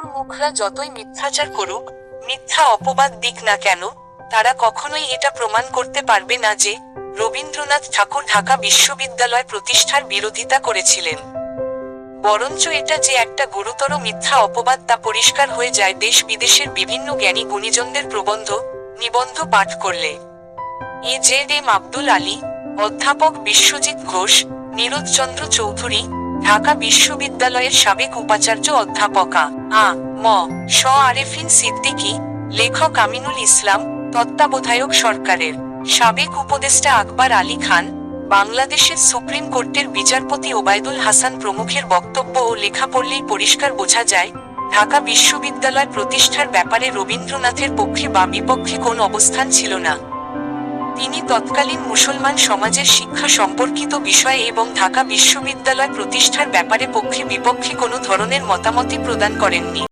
মুখরা যতই মিথ্যাচার করুক, মিথ্যা অপবাদ দিক না কেন, তারা কখনোই এটা প্রমাণ করতে পারবে না যে রবীন্দ্রনাথ ঠাকুর ঢাকা বিশ্ববিদ্যালয় প্রতিষ্ঠার বিরোধিতা করেছিলেন। বরঞ্চ এটা যে একটা গুরুতর মিথ্যা অপবাদ তা পরিষ্কার হয়ে যায় দেশ বিদেশের বিভিন্ন জ্ঞানী গুণীজনদের প্রবন্ধ, নিবন্ধ পাঠ করলে। এ.জেড.এম আব্দুল আলী, অধ্যাপক বিশ্বজিৎ ঘোষ, নীরজচন্দ্র চৌধুরী, ঢাকা বিশ্ববিদ্যালয়ের সাবেক উপাচার্য অধ্যাপক আ.ম. শ আরেফিন সিদ্দিকী, লেখক আমিনুল ইসলাম, তত্ত্বাবধায়ক সরকারের সাবেক উপদেষ্টা আকবর আলী খান, বাংলাদেশের সুপ্রিম কোর্টের বিচারপতি ওবায়দুল হাসান প্রমুখের বক্তব্য ও লেখা পড়লেই পরিষ্কার বোঝা যায় ঢাকা বিশ্ববিদ্যালয় প্রতিষ্ঠার ব্যাপারে রবীন্দ্রনাথের পক্ষে বা বিপক্ষে কোনো অবস্থান ছিল না। তিনি তৎকালীন মুসলমান সমাজের শিক্ষা সম্পর্কিত বিষয়ে এবং ঢাকা বিশ্ববিদ্যালয় প্রতিষ্ঠার ব্যাপারে পক্ষে বিপক্ষে কোনো ধরনের মতামতই প্রদান করেননি।